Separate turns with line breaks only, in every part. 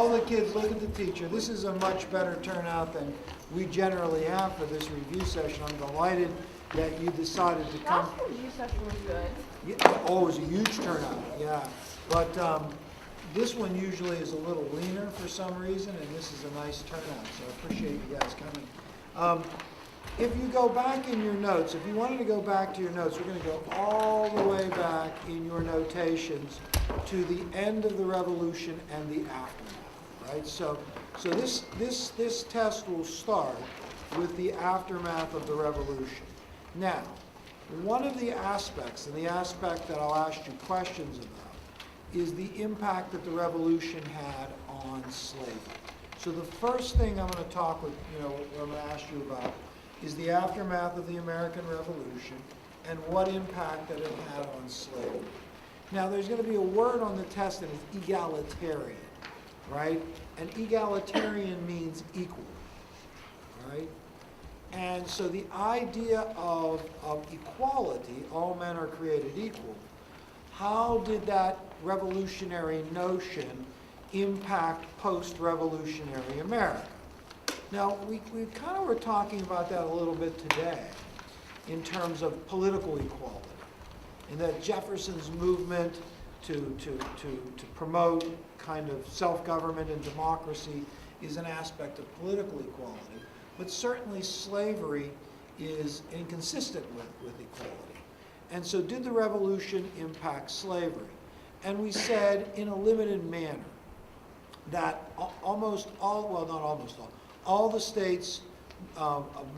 all the kids look at the teacher. This is a much better turnout than we generally have for this review session. I'm delighted that you decided to come.
Last review session was good.
Yeah, oh, it was a huge turnout, yeah. But this one usually is a little leaner for some reason, and this is a nice turnout, so I appreciate you guys coming. If you go back in your notes, if you wanted to go back to your notes, we're going to go all the way back in your notations to the end of the revolution and the aftermath, right? So this test will start with the aftermath of the revolution. Now, one of the aspects, and the aspect that I'll ask you questions about, is the impact that the revolution had on slavery. So the first thing I'm going to talk with, what I'm going to ask you about is the aftermath of the American Revolution and what impact that it had on slavery. Now, there's going to be a word on the test that is egalitarian, right? And egalitarian means equal, right? And so the idea of equality, all men are created equal, how did that revolutionary notion impact post-revolutionary America? Now, we kind of were talking about that a little bit today in terms of political equality, and that Jefferson's movement to promote kind of self-government and democracy is an aspect of political equality. But certainly slavery is inconsistent with equality. And so did the revolution impact slavery? And we said in a limited manner that almost all, well, not almost all the states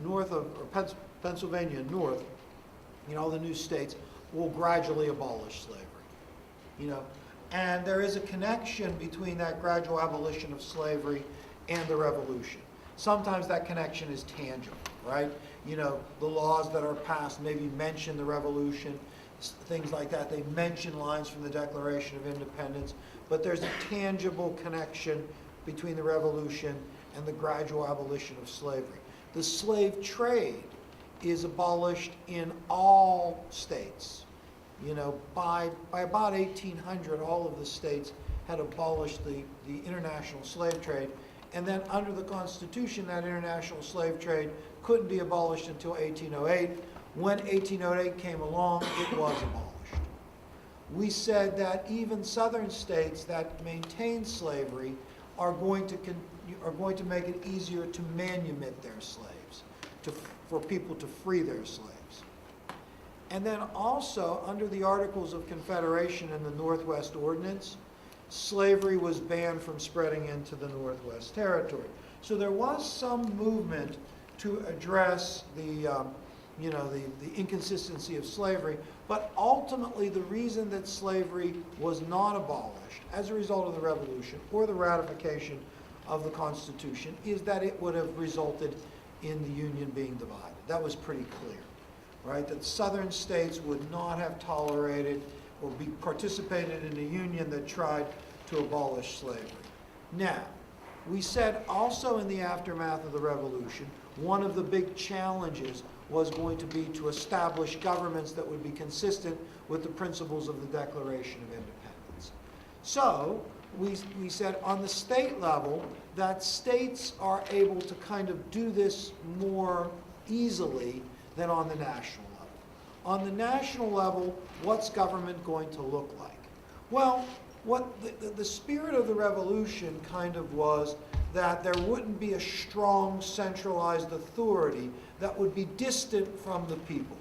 north of, or Pennsylvania north, all the new states will gradually abolish slavery, And there is a connection between that gradual abolition of slavery and the revolution. Sometimes that connection is tangible, right? The laws that are passed maybe mention the revolution, things like that. They mention lines from the Declaration of Independence, but there's a tangible connection between the revolution and the gradual abolition of slavery. The slave trade is abolished in all states. By about 1800, all of the states had abolished the international slave trade. And then under the Constitution, that international slave trade couldn't be abolished until 1808. When 1808 came along, it was abolished. We said that even southern states that maintain slavery are going to make it easier to manumit their slaves, for people to free their slaves. And then also, under the Articles of Confederation in the Northwest Ordinance, slavery was banned from spreading into the Northwest Territory. So there was some movement to address the inconsistency of slavery, but ultimately the reason that slavery was not abolished as a result of the Revolution or the ratification of the Constitution is that it would have resulted in the Union being divided. That was pretty clear, right? That southern states would not have tolerated or participated in a union that tried to abolish slavery. Now, we said also in the aftermath of the Revolution, one of the big challenges was going to be to establish governments that would be consistent with the principles of the Declaration of Independence. So, we said on the state level that states are able to kind of do this more easily than on the national level. On the national level, what's government going to look like? Well, what the spirit of the revolution kind of was that there wouldn't be a strong centralized authority that would be distant from the people,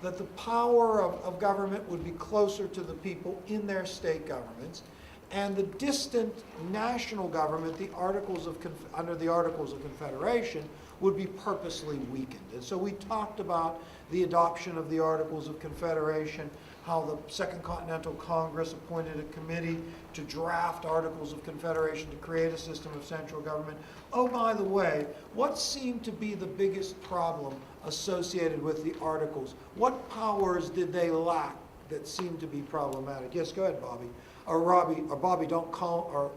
that the power of government would be closer to the people in their state governments, and the distant national government, under the Articles of Confederation, would be purposely weakened. And so we talked about the adoption of the Articles of Confederation, how the Second Continental Congress appointed a committee to draft Articles of Confederation to create a system of central government. Oh, by the way, what seemed to be the biggest problem associated with the Articles? What powers did they lack that seemed to be problematic? Yes, go ahead, Bobby. Or Robbie, or Bobby, don't call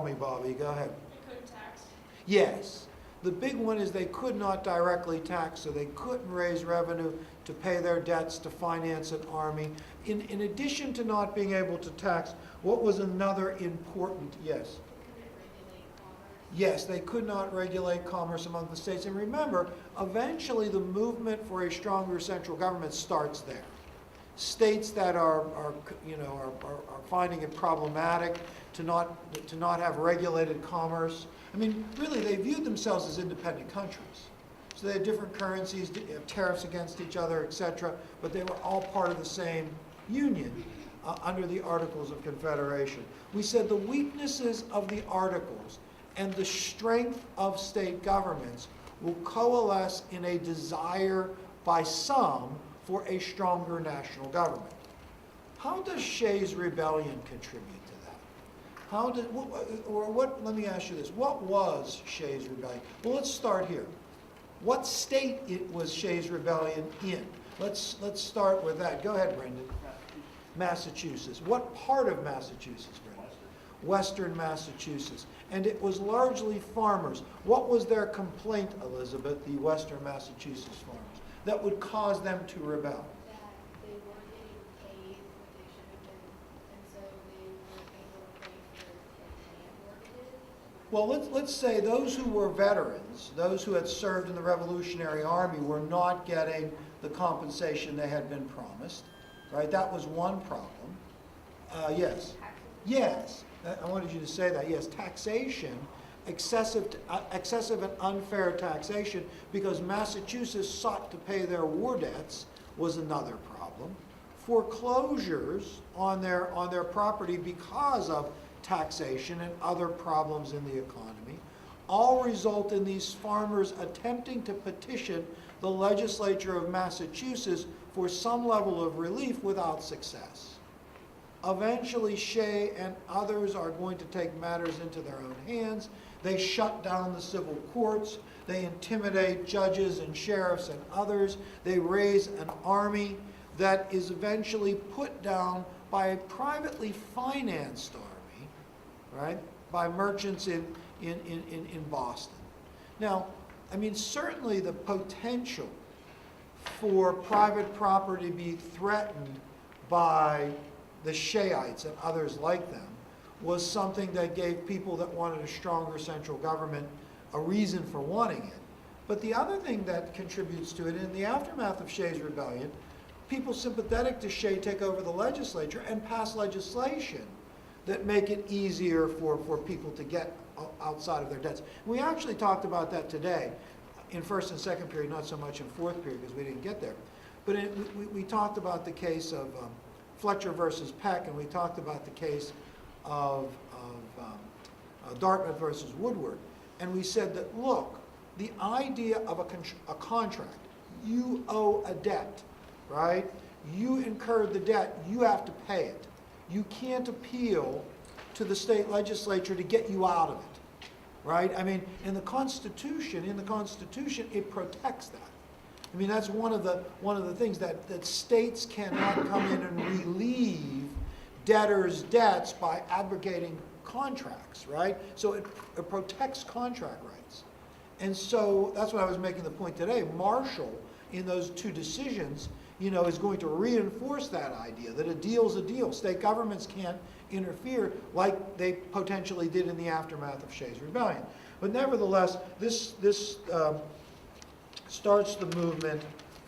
me Bobby. Go ahead.
They couldn't tax.
Yes. The big one is they could not directly tax, so they couldn't raise revenue to pay their debts, to finance an army. In addition to not being able to tax, what was another important, yes? Yes, they could not regulate commerce among the states. And remember, eventually the movement for a stronger central government starts there. States that are finding it problematic to not have regulated commerce. I mean, really, they viewed themselves as independent countries. So they had different currencies, tariffs against each other, etc. But they were all part of the same union under the Articles of Confederation. We said the weaknesses of the Articles and the strength of state governments will coalesce in a desire by some for a stronger national government. How does Shays' Rebellion contribute to that? Let me ask you this, what was Shays' Rebellion? Well, let's start here. What state was Shays' Rebellion in? Let's start with that. Go ahead, Brendan. Massachusetts. What part of Massachusetts, Brendan? Western Massachusetts. And it was largely farmers. What was their complaint, Elizabeth, the Western Massachusetts farmers, that would cause them to rebel?
That they weren't getting paid what they should have been, and so they weren't able to pay for land mortgages.
Well, let's say those who were veterans, those who had served in the Revolutionary Army, were not getting the compensation they had been promised, right? That was one problem. Yes. Yes. I wanted you to say that. Yes, taxation, excessive and unfair taxation, because Massachusetts sought to pay their war debts, was another problem. Foreclosures on their property because of taxation and other problems in the economy all result in these farmers attempting to petition the legislature of Massachusetts for some level of relief without success. Eventually, Shay and others are going to take matters into their own hands. They shut down the civil courts. They intimidate judges and sheriffs and others. They raise an army that is eventually put down by a privately financed army, right, by merchants in Boston. Now, I mean, certainly the potential for private property to be threatened by the Shayites and others like them was something that gave people that wanted a stronger central government a reason for wanting it. But the other thing that contributes to it, in the aftermath of Shays' Rebellion, people sympathetic to Shay take over the legislature and pass legislation that make it easier for people to get outside of their debts. We actually talked about that today in first and second period, not so much in fourth period because we didn't get there. But we talked about the case of Fletcher versus Peck, and we talked about the case of Dartmouth versus Woodward. And we said that, look, the idea of a contract, you owe a debt, right? You incurred the debt, you have to pay it. You can't appeal to the state legislature to get you out of it, right? I mean, in the Constitution, it protects that. I mean, that's one of the things that states cannot come in and relieve debtors' debts by abrogating contracts, right? So it protects contract rights. And so that's what I was making the point today. Marshall, in those two decisions, is going to reinforce that idea that a deal's a deal. State governments can't interfere like they potentially did in the aftermath of Shays' Rebellion. But nevertheless, this starts the movement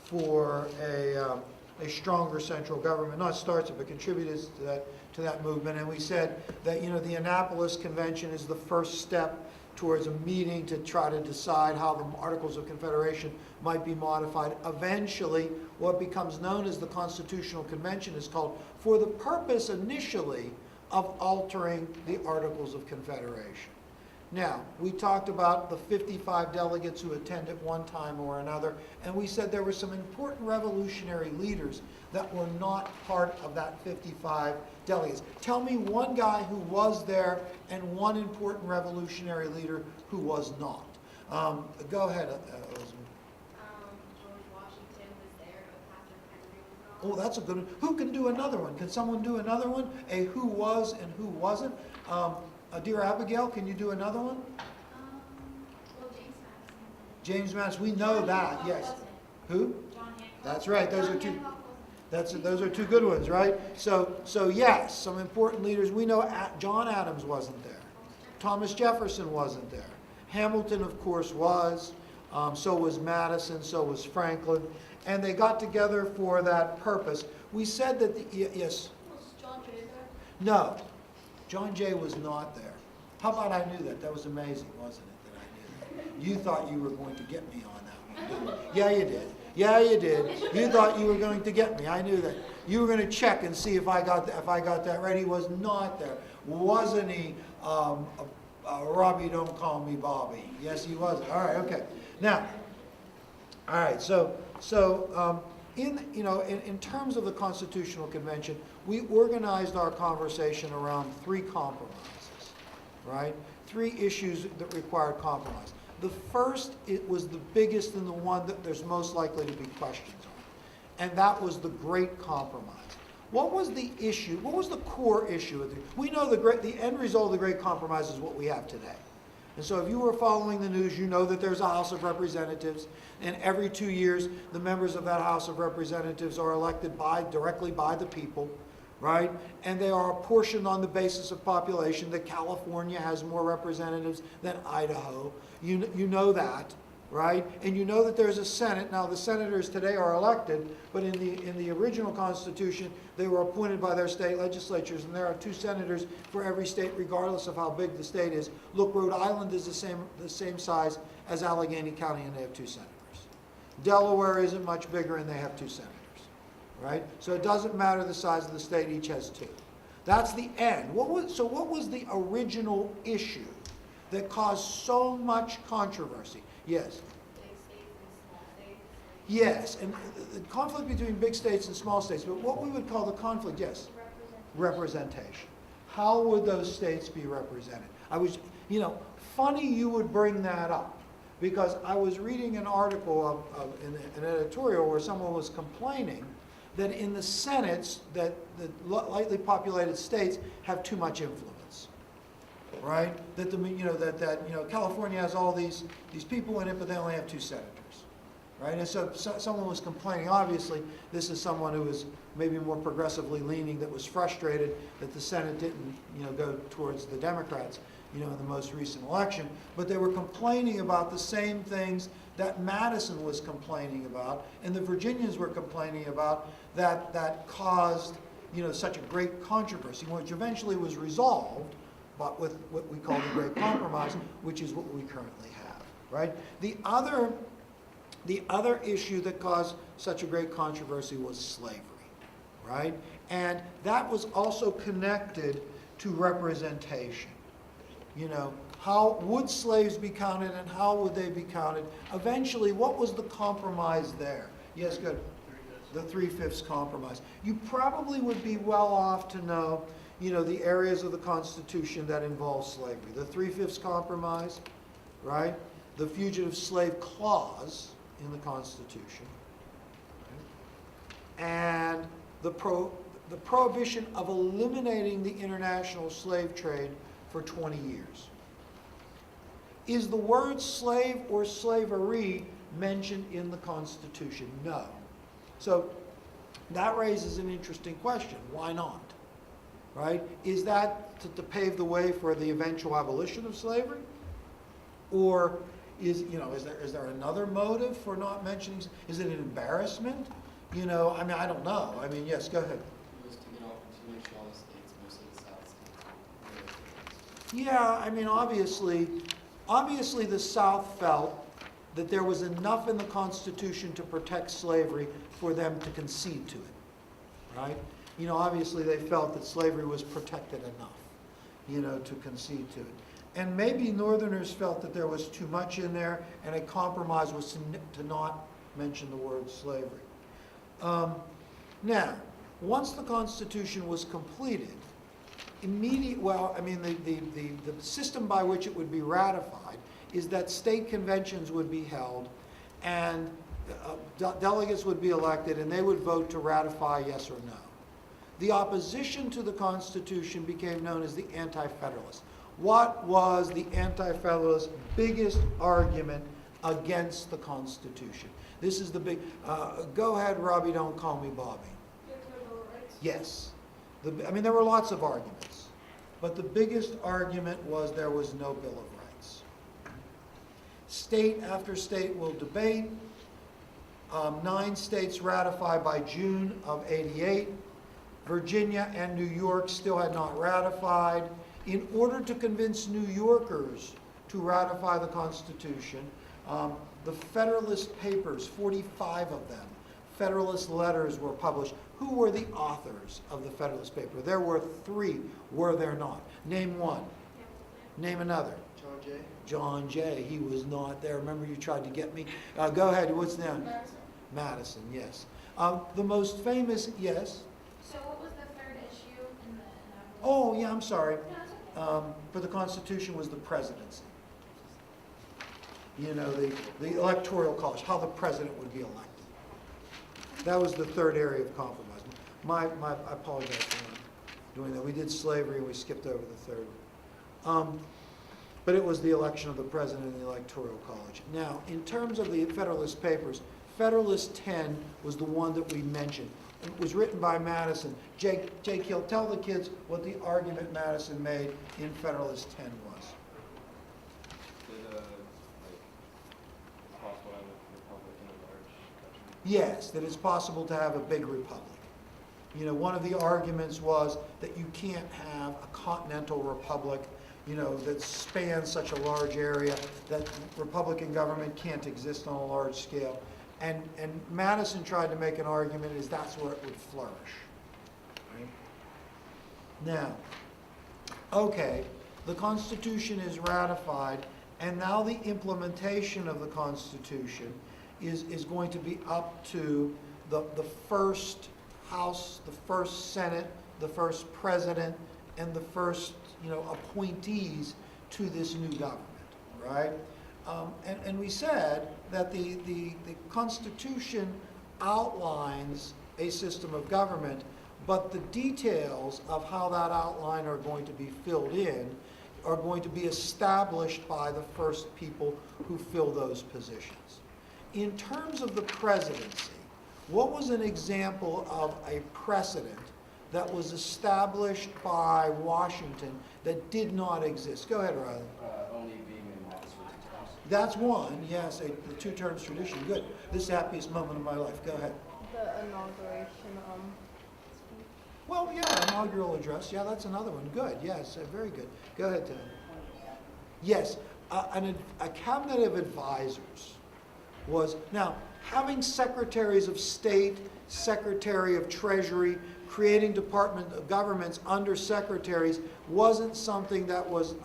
for a stronger central government. Not starts it, but contributes to that movement. And we said that the Annapolis Convention is the first step towards a meeting to try to decide how the Articles of Confederation might be modified. Eventually, what becomes known as the Constitutional Convention is called for the purpose initially of altering the Articles of Confederation. Now, we talked about the 55 delegates who attend at one time or another, and we said there were some important revolutionary leaders that were not part of that 55 delegates. Tell me one guy who was there and one important revolutionary leader who was not. Go ahead, Elizabeth.
George Washington was there, but Patrick Henry was not.
Oh, that's a good one. Who can do another one? Can someone do another one? A who was and who wasn't? Dear Abigail, can you do another one?
Well, James Madison.
James Madison, we know that, yes.
Wasn't.
Who?
John Hancock.
That's right, those are two.
John Hancock wasn't.
Those are two good ones, right? So yes, some important leaders. We know John Adams wasn't there. Thomas Jefferson wasn't there. Hamilton, of course, was. So was Madison, so was Franklin. And they got together for that purpose. We said that, yes?
Was John Jay there?
No, John Jay was not there. How about I knew that? That was amazing, wasn't it, that I knew that? You thought you were going to get me on that one, didn't you? Yeah, you did. Yeah, you did. You thought you were going to get me. I knew that. You were going to check and see if I got that right. He was not there. Wasn't he, Robbie, don't call me Bobby? Yes, he was. All right, okay. Now, all right, in terms of the Constitutional Convention, we organized our conversation around three compromises, right? Three issues that required compromise. The first, it was the biggest and the one that there's most likely to be questions on, and that was the Great Compromise. What was the issue? What was the core issue? We know the end result of the Great Compromise is what we have today. And so if you were following the news, you know that there's a House of Representatives, and every 2 years, the members of that House of Representatives are elected directly by the people, right? And they are apportioned on the basis of population, that California has more representatives than Idaho. You know that, right? And you know that there's a Senate. Now, the senators today are elected, but in the original Constitution, they were appointed by their state legislatures, and there are 2 senators for every state, regardless of how big the state is. Look, Rhode Island is the same size as Allegheny County, and they have 2 senators. Delaware isn't much bigger, and they have 2 senators, right? So it doesn't matter the size of the state, each has 2. That's the end. What was the original issue that caused so much controversy? Yes?
Big states and small states.
Yes, and the conflict between big states and small states, but what we would call the conflict, yes? Representation. How would those states be represented? Funny you would bring that up, because I was reading an article in an editorial where someone was complaining that in the Senates, that the lightly populated states have too much influence, right? That California has all these people in it, but they only have 2 senators. Right? And so someone was complaining. Obviously, this is someone who was maybe more progressively leaning, that was frustrated that the Senate didn't, go towards the Democrats, in the most recent election. But they were complaining about the same things that Madison was complaining about, and the Virginians were complaining about, that caused, such a great controversy, which eventually was resolved, but with what we call the Great Compromise, which is what we currently have. Right? The other issue that caused such a great controversy was slavery, right? And that was also connected to representation. How would slaves be counted, and how would they be counted? Eventually, what was the compromise there? Yes, good. The 3/5 compromise. You probably would be well off to know, the areas of the Constitution that involve slavery. The 3/5 compromise, right? The Fugitive Slave Clause in the Constitution, right? And the prohibition of eliminating the international slave trade for 20 years. Is the word slave or slavery mentioned in the Constitution? No. So that raises an interesting question. Why not? Right? Is that to pave the way for the eventual abolition of slavery? Or is there another motive for not mentioning? Is it an embarrassment? I don't know. Yes, go ahead.
It was to get all the states, mostly the South states.
Yeah, obviously the South felt that there was enough in the Constitution to protect slavery for them to concede to it, right? Obviously they felt that slavery was protected enough, to concede to it. And maybe Northerners felt that there was too much in there, and a compromise was to not mention the word slavery. Now, once the Constitution was completed, the system by which it would be ratified is that state conventions would be held, and delegates would be elected, and they would vote to ratify yes or no. The opposition to the Constitution became known as the Anti-Federalists. What was the Anti-Federalist biggest argument against the Constitution? This is the big, go ahead, Robbie, don't call me Bobby.
Get rid of the rights.
Yes. There were lots of arguments, but the biggest argument was there was no Bill of Rights. State after state will debate. 9 states ratified by June of '88. Virginia and New York still had not ratified. In order to convince New Yorkers to ratify the Constitution, the Federalist Papers, 45 of them, Federalist letters were published. Who were the authors of the Federalist Paper? There were 3, were there not? Name one. Name another.
John Jay?
John Jay, he was not there. Remember you tried to get me? Go ahead, what's now?
Madison.
Madison, yes. The most famous, yes?
So what was the third issue in the inaugural?
Oh, yeah, I'm sorry.
No, it's okay.
For the Constitution was the presidency. You know, the electoral college, how the president would be elected. That was the third area of compromise. I apologize for not doing that. We did slavery and we skipped over the third one. But it was the election of the president in the electoral college. Now, in terms of the Federalist Papers, Federalist 10 was the one that we mentioned. It was written by Madison. Jake Hill, tell the kids what the argument Madison made in Federalist 10 was.
Did, possible to have a republic in a large country?
Yes, that it's possible to have a big republic. You know, one of the arguments was that you can't have a continental republic, you know, that spans such a large area, that Republican government can't exist on a large scale. And Madison tried to make an argument is that's where it would flourish. Right? Now, okay, the Constitution is ratified, and now the implementation of the Constitution is going to be up to the first House, the first Senate, the first President, and the first, you know, appointees to this new government, right? And we said that the Constitution outlines a system of government, but the details of how that outline are going to be filled in are going to be established by the first people who fill those positions. In terms of the presidency, what was an example of a precedent that was established by Washington that did not exist? Go ahead, Riley.
Only being in office for 2 terms.
That's one, yes, the 2 terms tradition. Good. This is the happiest moment of my life. Go ahead.
The inauguration, speech.
Well, yeah, inaugural address. Yeah, that's another one. Good. Yes, very good. Go ahead, Tim. Yes, a cabinet of advisors was, now, having secretaries of state, secretary of treasury, creating department of governments under secretaries wasn't something that was,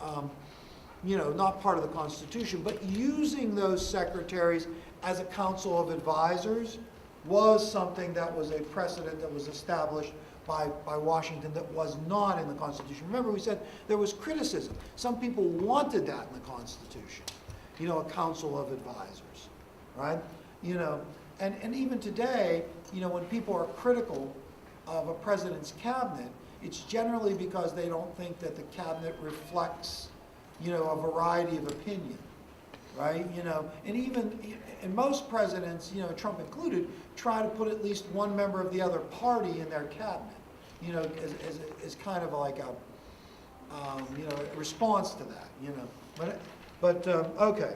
you know, not part of the Constitution, but using those secretaries as a council of advisors was something that was a precedent that was established by Washington that was not in the Constitution. Remember, we said there was criticism. Some people wanted that in the Constitution, you know, a council of advisors, right? You know, and even today, you know, when people are critical of a president's cabinet, it's generally because they don't think that the cabinet reflects, you know, a variety of opinion, right? You know, and most presidents, you know, Trump included, try to put at least one member of the other party in their cabinet, you know, as kind of like a, you know, a response to that, you know. But okay.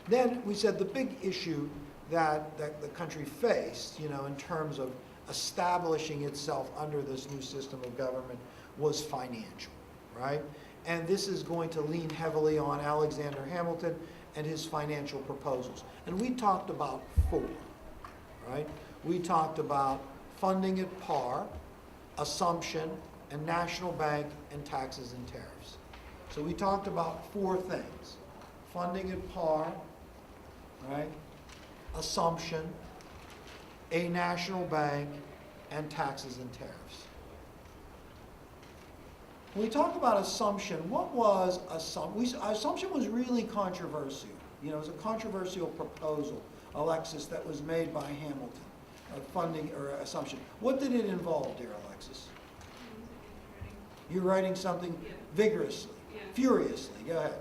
Then we said the big issue that the country faced, you know, in terms of establishing itself under this new system of government was financial, right? And this is going to lean heavily on Alexander Hamilton and his financial proposals. And we talked about 4, right? We talked about funding at par, assumption, and national bank, and taxes and tariffs. So we talked about 4 things. Funding at par, right? Assumption, a national bank, and taxes and tariffs. When we talk about assumption, what was assumption? Assumption was really controversial. You know, it was a controversial proposal, Alexis, that was made by Hamilton, funding or assumption. What did it involve, dear Alexis? You're writing something vigorously, furiously. Go ahead.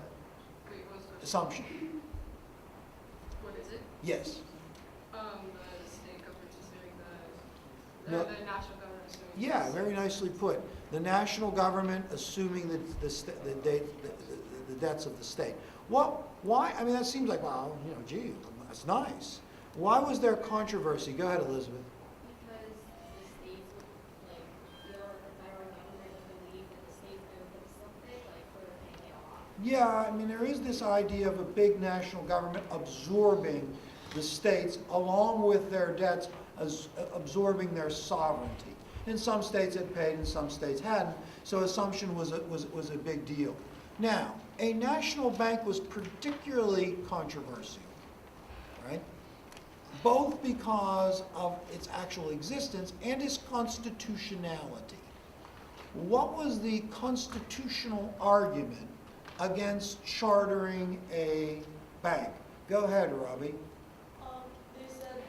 Wait, what was the question?
Assumption.
What is it?
Yes.
The state government is doing
No.
Or the national government assuming.
Yeah, very nicely put. The national government assuming the debts of the state. Why, I mean, that seems like, wow, you know, gee, that's nice. Why was there controversy? Go ahead, Elizabeth.
Because the states would, like, feel, if I remember, they believe that the states owe them something, like, for paying it off.
Yeah, I mean, there is this idea of a big national government absorbing the states along with their debts, as absorbing their sovereignty. In some states it paid, in some states hadn't, so assumption was a big deal. Now, a national bank was particularly controversial, right? Both because of its actual existence and its constitutionality. What was the constitutional argument against chartering a bank? Go ahead, Robbie.
They said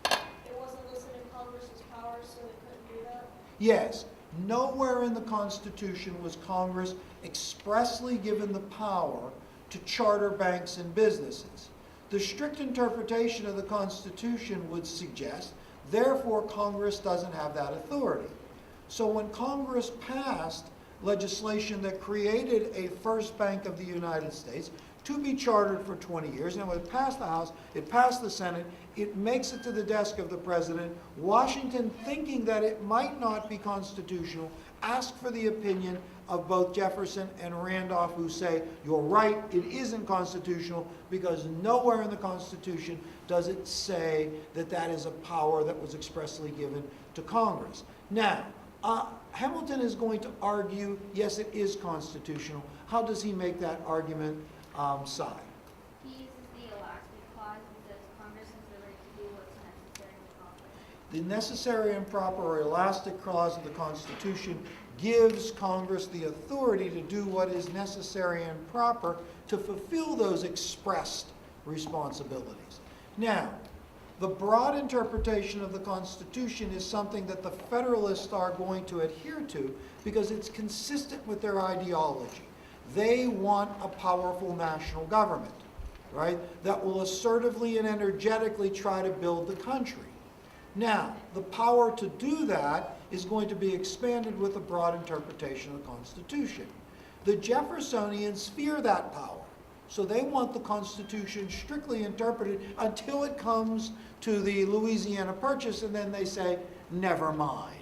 that it wasn't listening to Congress's power, so they couldn't do that.
Yes, nowhere in the Constitution was Congress expressly given the power to charter banks and businesses. The strict interpretation of the Constitution would suggest, therefore, Congress doesn't have that authority. So when Congress passed legislation that created a first bank of the United States to be chartered for 20 years, and it passed the House, it passed the Senate, it makes it to the desk of the President, Washington, thinking that it might not be constitutional, asked for the opinion of both Jefferson and Randolph, who say, you're right, it isn't constitutional, because nowhere in the Constitution does it say that that is a power that was expressly given to Congress. Now, Hamilton is going to argue, yes, it is constitutional. How does he make that argument, Si?
He uses the elastic clause and says Congress has the right to do what's necessary and proper.
The necessary and proper or elastic clause of the Constitution gives Congress the authority to do what is necessary and proper to fulfill those expressed responsibilities. Now, the broad interpretation of the Constitution is something that the Federalists are going to adhere to because it's consistent with their ideology. They want a powerful national government, right, that will assertively and energetically try to build the country. Now, the power to do that is going to be expanded with a broad interpretation of the Constitution. The Jeffersonians fear that power, so they want the Constitution strictly interpreted until it comes to the Louisiana Purchase, and then they say, never mind.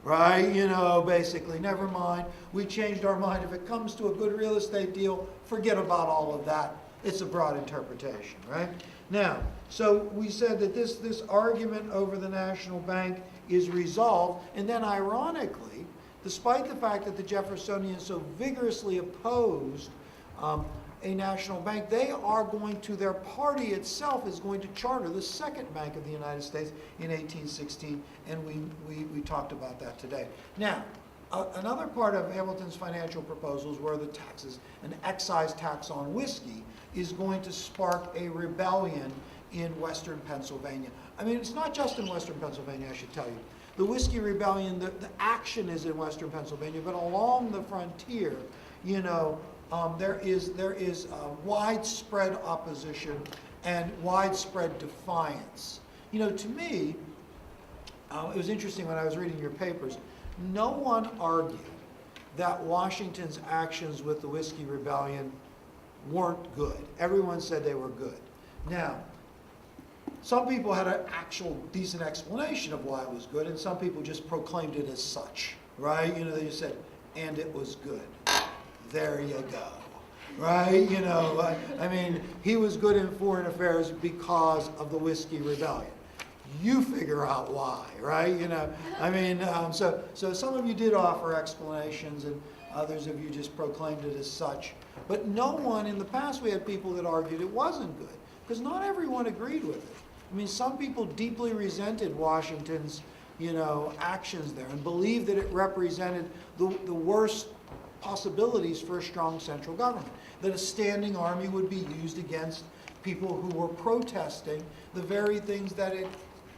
Right? You know, basically, never mind. We changed our mind. If it comes to a good real estate deal, forget about all of that. It's a broad interpretation, right? Now, so we said that this argument over the national bank is resolved, and then ironically, despite the fact that the Jeffersonians so vigorously opposed a national bank, they are going to, their party itself is going to charter the second Bank of the United States in 1816, and we talked about that today. Now, another part of Hamilton's financial proposals were the taxes. An excise tax on whiskey is going to spark a rebellion in Western Pennsylvania. I mean, it's not just in Western Pennsylvania, I should tell you. The Whiskey Rebellion, the action is in Western Pennsylvania, but along the frontier, you know, there is widespread opposition and widespread defiance. You know, to me, it was interesting when I was reading your papers, no one argued that Washington's actions with the Whiskey Rebellion weren't good. Everyone said they were good. Now, some people had an actual decent explanation of why it was good, and some people just proclaimed it as such, right? You know, they just said, and it was good. There you go, right? You know, I mean, he was good in foreign affairs because of the Whiskey Rebellion. You figure out why, right? You know, I mean, so some of you did offer explanations, and others of you just proclaimed it as such. But no one, in the past we had people that argued it wasn't good, because not everyone agreed with it. I mean, some people deeply resented Washington's, you know, actions there and believed that it represented the worst possibilities for a strong central government, that a standing army would be used against people who were protesting the very things that it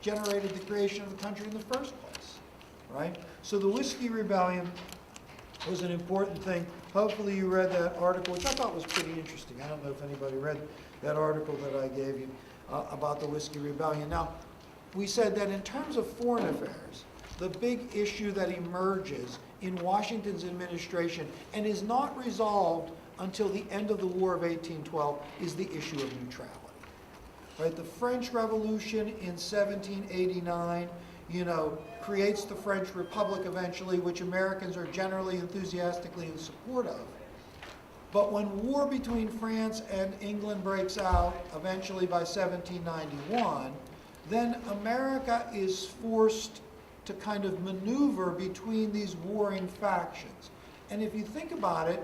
generated the creation of the country in the first place, right? So the Whiskey Rebellion was an important thing. Hopefully you read that article, which I thought was pretty interesting. I don't know if anybody read that article that I gave you about the Whiskey Rebellion. Now, we said that in terms of foreign affairs, the big issue that emerges in Washington's administration and is not resolved until the end of the War of 1812 is the issue of neutrality. Right? The French Revolution in 1789, creates the French Republic eventually, which Americans are generally enthusiastically in support of. But when war between France and England breaks out, eventually by 1791, then America is forced to kind of maneuver between these warring factions. And if you think about it,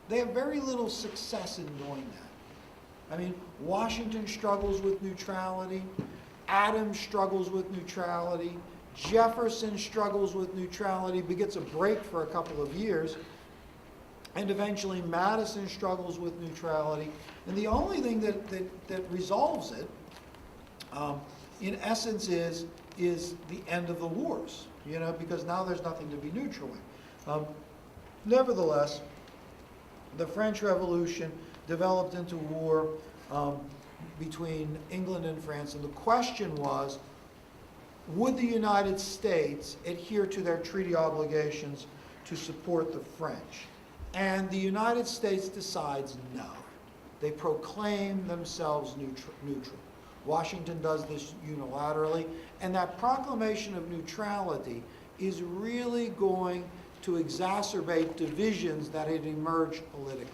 they have very little success in doing that. I mean, Washington struggles with neutrality, Adams struggles with neutrality, Jefferson struggles with neutrality, but gets a break for a couple of years, and eventually Madison struggles with neutrality. And the only thing that resolves it, in essence, is the end of the wars, because now there's nothing to be neutral in. Nevertheless, the French Revolution developed into war between England and France, and the question was, would the United States adhere to their treaty obligations to support the French? And the United States decides no. They proclaim themselves neutral. Washington does this unilaterally, and that proclamation of neutrality is really going to exacerbate divisions that had emerged politically.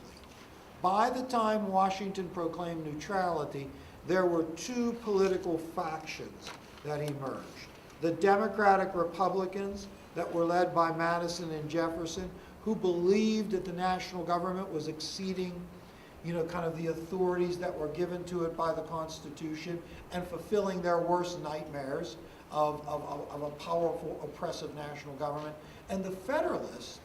By the time Washington proclaimed neutrality, there were two political factions that emerged. The Democratic Republicans that were led by Madison and Jefferson, who believed that the national government was exceeding kind of the authorities that were given to it by the Constitution and fulfilling their worst nightmares of a powerful, oppressive national government. And the Federalists,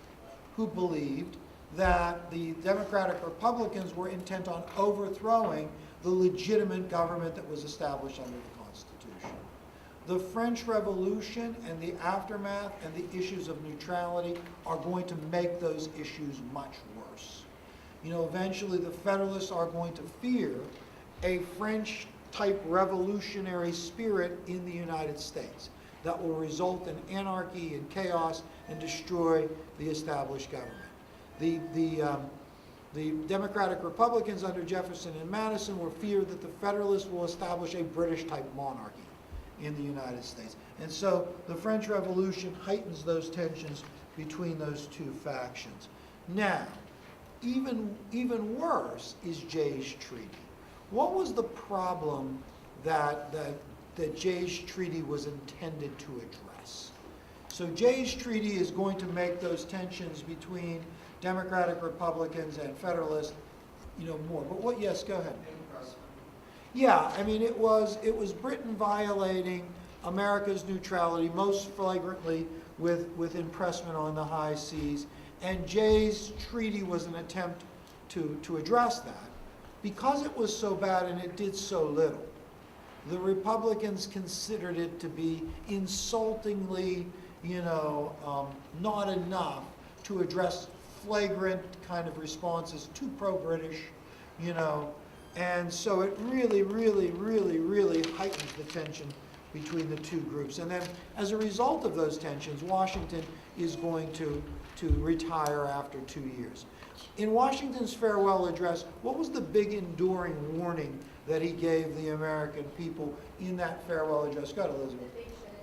who believed that the Democratic Republicans were intent on overthrowing the legitimate government that was established under the Constitution. The French Revolution and the aftermath and the issues of neutrality are going to make those issues much worse. Eventually the Federalists are going to fear a French-type revolutionary spirit in the United States that will result in anarchy and chaos and destroy the established government. The Democratic Republicans under Jefferson and Madison were feared that the Federalists will establish a British-type monarchy in the United States. And so the French Revolution heightens those tensions between those two factions. Now, even worse is Jay's Treaty. What was the problem that Jay's Treaty was intended to address? So Jay's Treaty is going to make those tensions between Democratic Republicans and Federalists, more. But yes, go ahead. Yeah, I mean, it was Britain violating America's neutrality, most flagrantly with impressment on the high seas, and Jay's Treaty was an attempt to address that. Because it was so bad and it did so little, the Republicans considered it to be insultingly, not enough to address flagrant kind of responses, too pro-British, and so it really, really, really, really heightens the tension between the two groups. And then as a result of those tensions, Washington is going to retire after 2 years. In Washington's farewell address, what was the big enduring warning that he gave the American people in that farewell address? Go ahead, Elizabeth.
That they shouldn't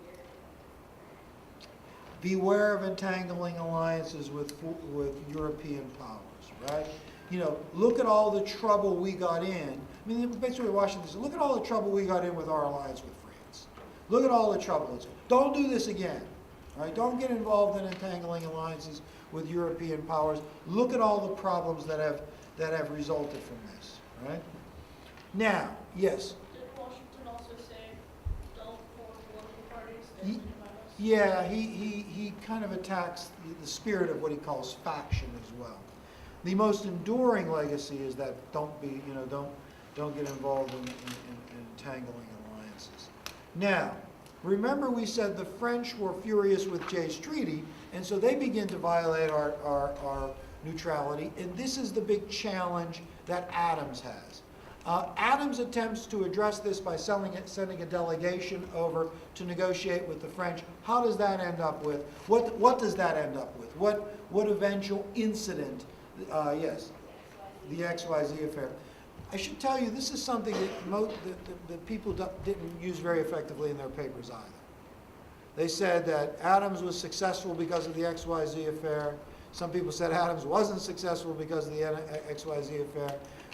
interfere.
Beware of entangling alliances with European powers, right? Look at all the trouble we got in. I mean, basically Washington said, look at all the trouble we got in with our alliance with France. Look at all the trouble. Don't do this again, right? Don't get involved in entangling alliances with European powers. Look at all the problems that have resulted from this, right? Now, yes?
Did Washington also say, don't form political parties? Stay
He-
within my house?
Yeah, he kind of attacks the spirit of what he calls faction as well. The most enduring legacy is that don't get involved in entangling alliances. Now, remember we said the French were furious with Jay's Treaty, and so they begin to violate our neutrality, and this is the big challenge that Adams has. Adams attempts to address this by sending a delegation over to negotiate with the French. How does that end up with? What does that end up with? What eventual incident? Yes, the XYZ affair. I should tell you, this is something that people didn't use very effectively in their papers either. They said that Adams was successful because of the XYZ affair. Some people said Adams wasn't successful because of the XYZ affair.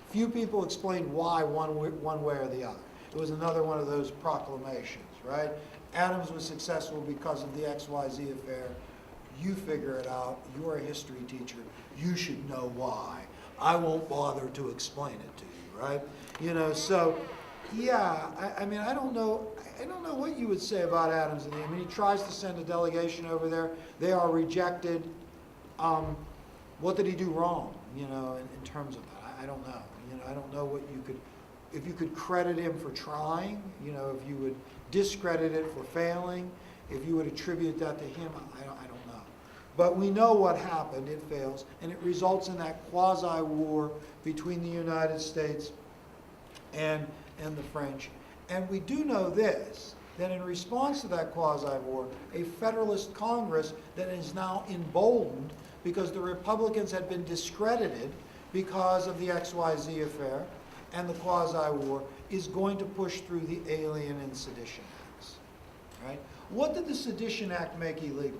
Few people explained why one way or the other. It was another one of those proclamations, right? Adams was successful because of the XYZ affair. You figure it out. You're a history teacher. You should know why. I won't bother to explain it to you, right? You know, so yeah, I mean, I don't know what you would say about Adams. I mean, he tries to send a delegation over there. They are rejected. What did he do wrong, you know, in terms of that? I don't know. You know, I don't know what you could, if you could credit him for trying, you know, if you would discredit it for failing, if you would attribute that to him, I don't know. But we know what happened. It fails, and it results in that quasi-war between the United States and the French. And we do know this, that in response to that quasi-war, a Federalist Congress that is now emboldened because the Republicans had been discredited because of the XYZ affair and the quasi-war, is going to push through the Alien and Sedition Acts. Right? What did the Sedition Act make illegal?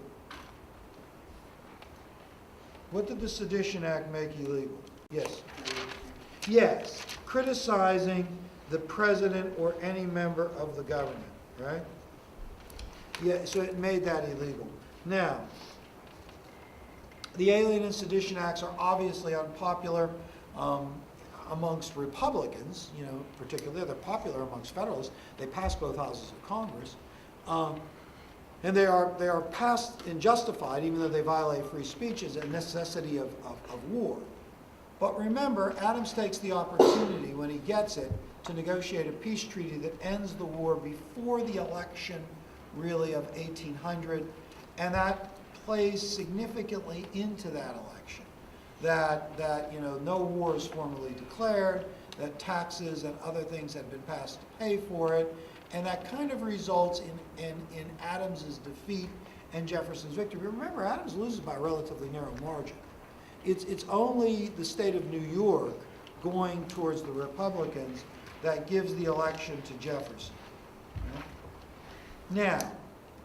What did the Sedition Act make illegal? Yes. Yes. Criticizing the president or any member of the government, right? Yeah, so it made that illegal. Now, the Alien and Sedition Acts are obviously unpopular amongst Republicans, you know, particularly. They're popular amongst Federalists. They pass both houses of Congress. And they are passed and justified, even though they violate free speech, as a necessity of war. But remember, Adams takes the opportunity, when he gets it, to negotiate a peace treaty that ends the war before the election, really, of 1800, and that plays significantly into that election. That you know, no war is formally declared, that taxes and other things have been passed to pay for it, and that kind of results in Adams's defeat and Jefferson's victory. Remember, Adams loses by a relatively narrow margin. It's only the state of New York going towards the Republicans that gives the election to Jefferson. Now,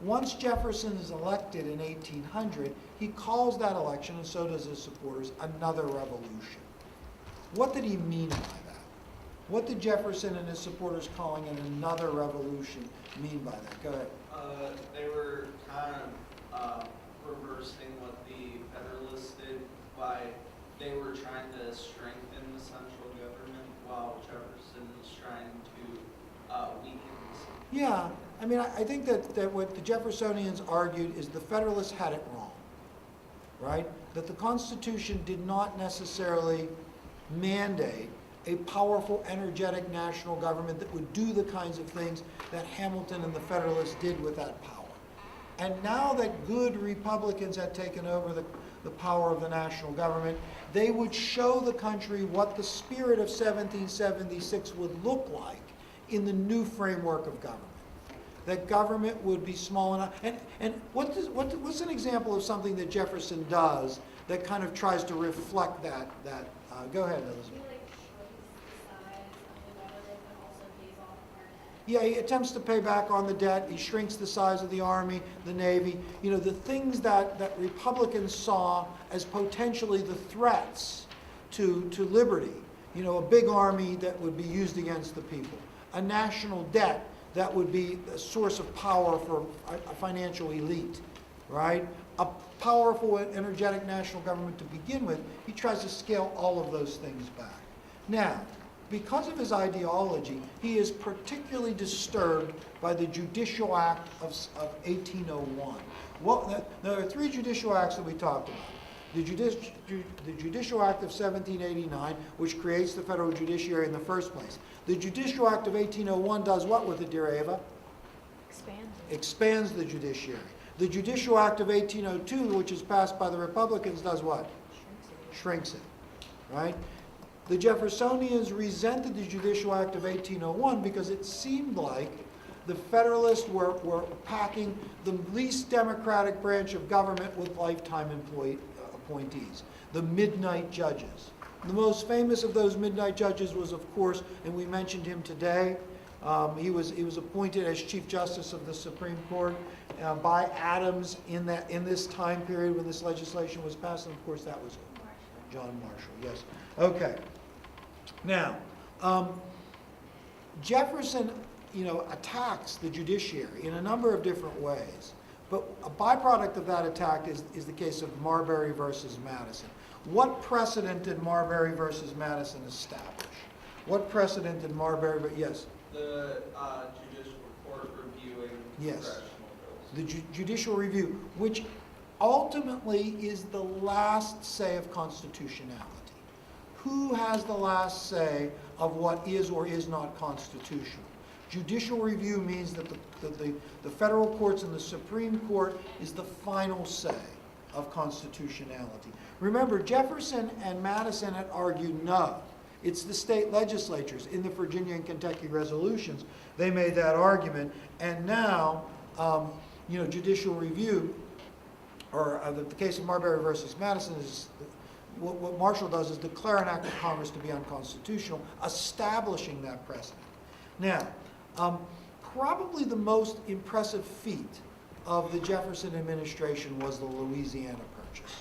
once Jefferson is elected in 1800, he calls that election, and so does his supporters, another revolution. What did he mean by that? What did Jefferson and his supporters calling it another revolution mean by that? Go ahead.
They were kind of reversing what the Federalists did by they were trying to strengthen the central government while Jefferson was trying to weaken the central.
Yeah, I mean, I think that what the Jeffersonians argued is the Federalists had it wrong, right? That the Constitution did not necessarily mandate a powerful, energetic national government that would do the kinds of things that Hamilton and the Federalists did with that power. And now that good Republicans had taken over the power of the national government, they would show the country what the spirit of 1776 would look like in the new framework of government. That government would be small enough. And what's an example of something that Jefferson does that kind of tries to reflect that? Go ahead, Elizabeth.
He like shrinks the size of the government, but also pays off our debt.
Yeah, he attempts to pay back on the debt. He shrinks the size of the Army, the Navy. You know, the things that Republicans saw as potentially the threats to liberty. You know, a big army that would be used against the people. A national debt that would be a source of power for a financial elite, right? A powerful, energetic national government to begin with. He tries to scale all of those things back. Now, because of his ideology, he is particularly disturbed by the Judicial Act of 1801. Well, there are three judicial acts that we talked about. The Judicial Act of 1789, which creates the federal judiciary in the first place. The Judicial Act of 1801 does what with it, dear Ava? Expands the judiciary. The Judicial Act of 1802, which is passed by the Republicans, does what? Shrinks it, right? the Jeffersonians resented the Judicial Act of 1801 because it seemed like the Federalists were packing the least democratic branch of government with lifetime appointees, the midnight judges. The most famous of those midnight judges was, of course, and we mentioned him today, he was appointed as Chief Justice of the Supreme Court by Adams in this time period when this legislation was passed, and of course that was John Marshall, yes. Okay. Now, Jefferson, attacks the judiciary in a number of different ways, but a byproduct of that attack is the case of Marbury versus Madison. What precedent did Marbury versus Madison establish? What precedent did Marbury, yes?
The judicial court reviewing
Yes.
congressional bills.
The judicial review, which ultimately is the last say of constitutionality. Who has the last say of what is or is not constitutional? Judicial review means that the federal courts and the Supreme Court is the final say of constitutionality. Remember, Jefferson and Madison had argued no. It's the state legislatures in the Virginia and Kentucky resolutions. They made that argument, and now, judicial review, or the case of Marbury versus Madison is, what Marshall does is declare an act of Congress to be unconstitutional, establishing that precedent. Now, probably the most impressive feat of the Jefferson administration was the Louisiana Purchase,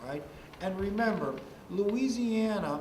right? And remember, Louisiana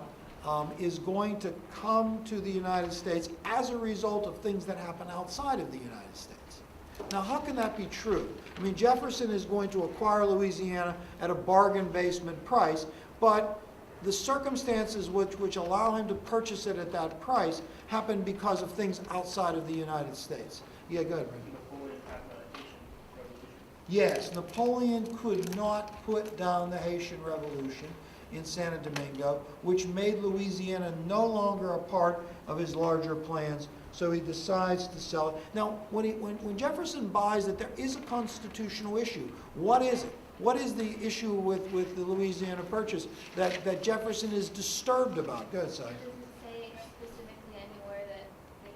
is going to come to the United States as a result of things that happen outside of the United States. Now, how can that be true? I mean, Jefferson is going to acquire Louisiana at a bargain basement price, but the circumstances which allow him to purchase it at that price happen because of things outside of the United States. Yeah, go ahead, Randy.
Napoleon had the Haitian Revolution.
Yes, Napoleon could not put down the Haitian Revolution in Santo Domingo, which made Louisiana no longer a part of his larger plans, so he decides to sell it. Now, when Jefferson buys it, there is a constitutional issue. What is it? What is the issue with the Louisiana Purchase that Jefferson is disturbed about? Go ahead, Si.
Does it say specifically anywhere that they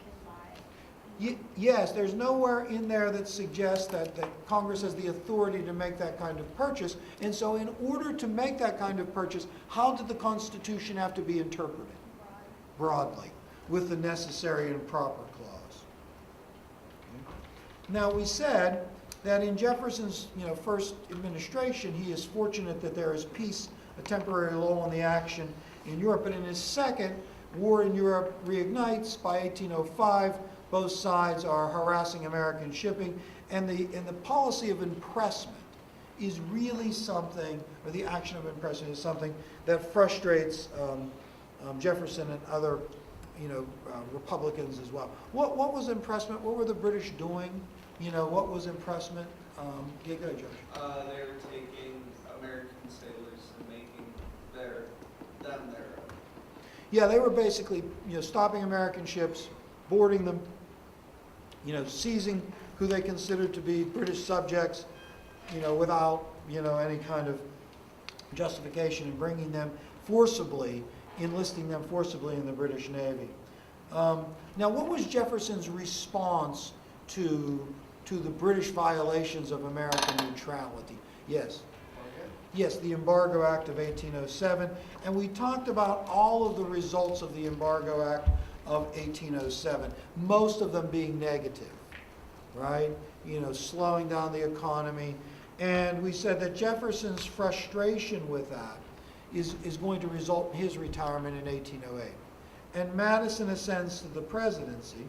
can buy?
Yes, there's nowhere in there that suggests that Congress has the authority to make that kind of purchase. And so in order to make that kind of purchase, how did the Constitution have to be interpreted? Broadly, with the necessary and proper clause. Okay. Now, we said that in Jefferson's first administration, he is fortunate that there is peace, a temporary lull in the action in Europe. But in his second, war in Europe reignites by 1805. Both sides are harassing American shipping, and the policy of impressment is really something, or the action of impressment is something that frustrates Jefferson and other Republicans as well. What was impressment? What were the British doing? What was impressment? Yeah, go ahead, Josh.
They were taking American sailors and making them their own.
Yeah, they were basically stopping American ships, boarding them, seizing who they considered to be British subjects, without any kind of justification, and bringing them forcibly, enlisting them forcibly in the British Navy. Now, what was Jefferson's response to the British violations of American neutrality? Yes. Yes, the Embargo Act of 1807. And we talked about all of the results of the Embargo Act of 1807, most of them being negative, right? Slowing down the economy. And we said that Jefferson's frustration with that is going to result in his retirement in 1808. And Madison ascends to the presidency.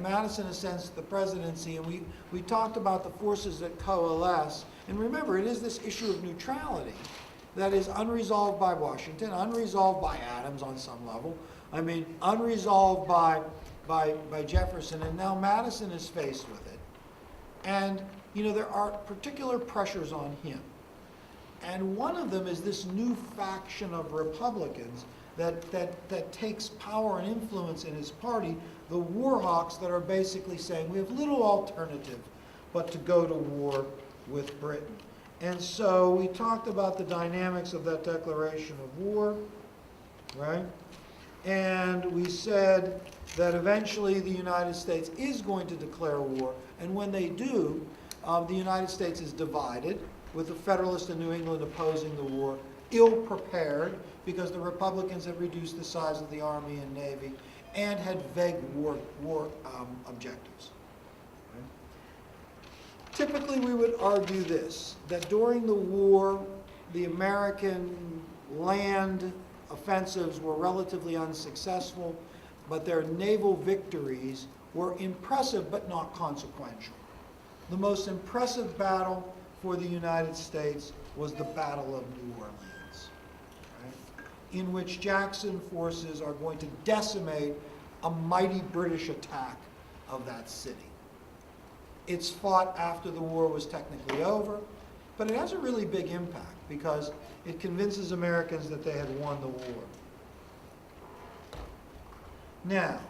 Madison ascends to the presidency, and we talked about the forces that coalesce. And remember, it is this issue of neutrality that is unresolved by Washington, unresolved by Adams on some level. I mean, unresolved by Jefferson, and now Madison is faced with it. And, there are particular pressures on him. And one of them is this new faction of Republicans that takes power and influence in his party, the war hawks that are basically saying we have little alternative but to go to war with Britain. And so we talked about the dynamics of that declaration of war, right? And we said that eventually the United States is going to declare war, and when they do, the United States is divided, with the Federalists in New England opposing the war, ill-prepared, because the Republicans had reduced the size of the Army and Navy, and had vague war objectives. Typically, we would argue this, that during the war, the American land offensives were relatively unsuccessful, but their naval victories were impressive but not consequential. The most impressive battle for the United States was the Battle of New Orleans, right? In which Jackson forces are going to decimate a mighty British attack of that city. It's fought after the war was technically over, but it has a really big impact because it convinces Americans that they had won the war. Now,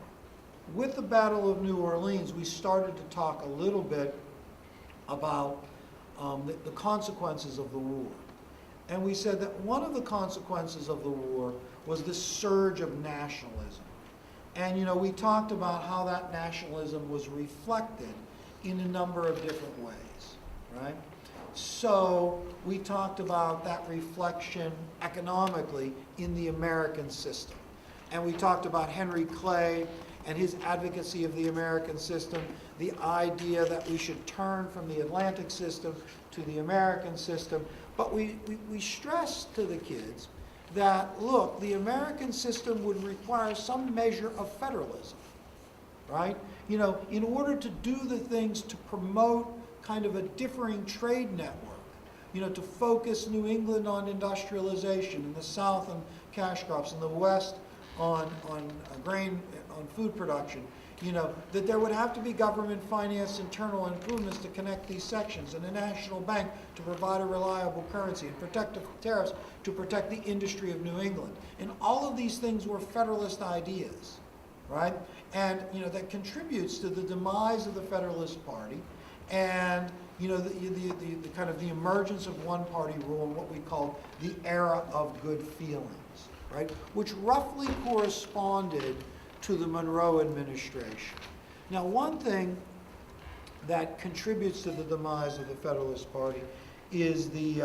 with the Battle of New Orleans, we started to talk a little bit about the consequences of the war. And we said that one of the consequences of the war was this surge of nationalism. And, you know, we talked about how that nationalism was reflected in a number of different ways, right? So we talked about that reflection economically in the American system. And we talked about Henry Clay and his advocacy of the American system, the idea that we should turn from the Atlantic system to the American system. But we stressed to the kids that, look, the American system would require some measure of federalism, right? You know, in order to do the things to promote kind of a differing trade network, you know, to focus New England on industrialization, in the South on cash crops, in the West on grain, on food production, you know, that there would have to be government-financed internal improvements to connect these sections, and a national bank to provide a reliable currency, and protective tariffs to protect the industry of New England. And all of these things were Federalist ideas, right? And, you know, that contributes to the demise of the Federalist Party and, you know, the kind of the emergence of one-party rule in what we call the era of good feelings, right? Which roughly corresponded to the Monroe administration. Now, one thing that contributes to the demise of the Federalist Party is the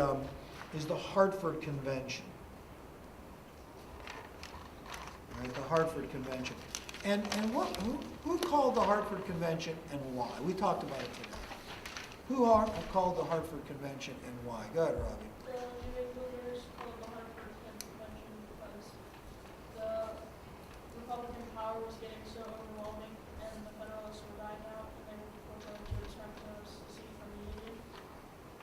Hartford Convention. Right, the Hartford Convention. And who called the Hartford Convention and why? We talked about it today. Who called the Hartford Convention and why? Go ahead, Robbie.
The New Englanders called the Hartford Convention because the Republican power was getting so overwhelming and the Federalists were dying out and they were going to return to secede from the Union.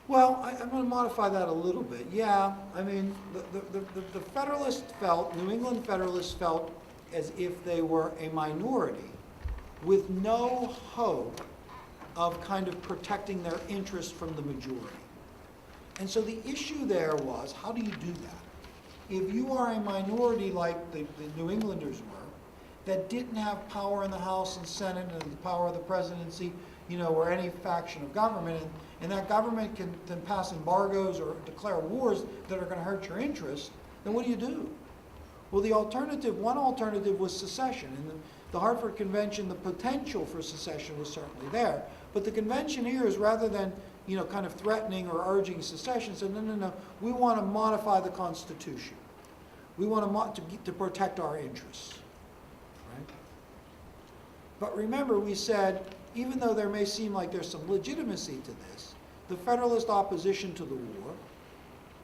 Well, I'm going to modify that a little bit. Yeah, I mean, the Federalists felt, New England Federalists felt as if they were a minority with no hope of kind of protecting their interests from the majority. And so the issue there was, how do you do that? If you are a minority like the New Englanders were, that didn't have power in the House and Senate and the power of the presidency, you know, or any faction of government, and that government can then pass embargoes or declare wars that are going to hurt your interests, then what do? Well, one alternative was secession. In the Hartford Convention, the potential for secession was certainly there. But the convention here is, rather than, you know, kind of threatening or urging secession, said, no, we want to modify the Constitution. We want to protect our interests. Right? But remember, we said, even though there may seem like there's some legitimacy to this, the Federalist opposition to the war,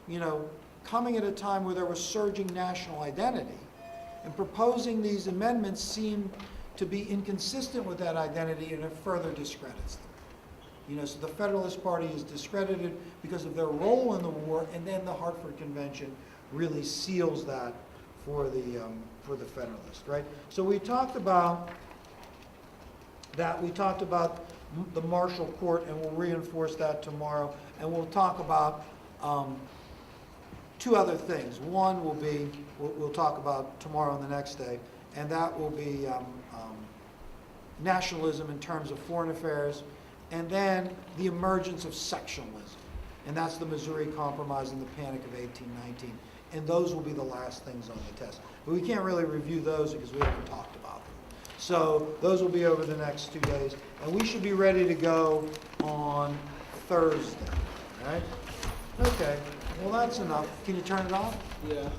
you know, coming at a time where there was surging national identity, and proposing these amendments seemed to be inconsistent with that identity, and it further discredits them. You know, so the Federalist Party is discredited because of their role in the war, and then the Hartford Convention really seals that for the Federalists, right? So we talked about that. We talked about the Marshall Court, and we'll reinforce that tomorrow, and we'll talk about two other things. One will be, we'll talk about tomorrow and the next day, and that will be nationalism in terms of foreign affairs, and then the emergence of sectionalism. and that's the Missouri Compromise and the Panic of 1819. And those will be the last things on the test. But we can't really review those because we haven't talked about them. So those will be over the next 2 days, and we should be ready to go on Thursday, all right? Okay, well, that's enough. Can you turn it off?
Yeah.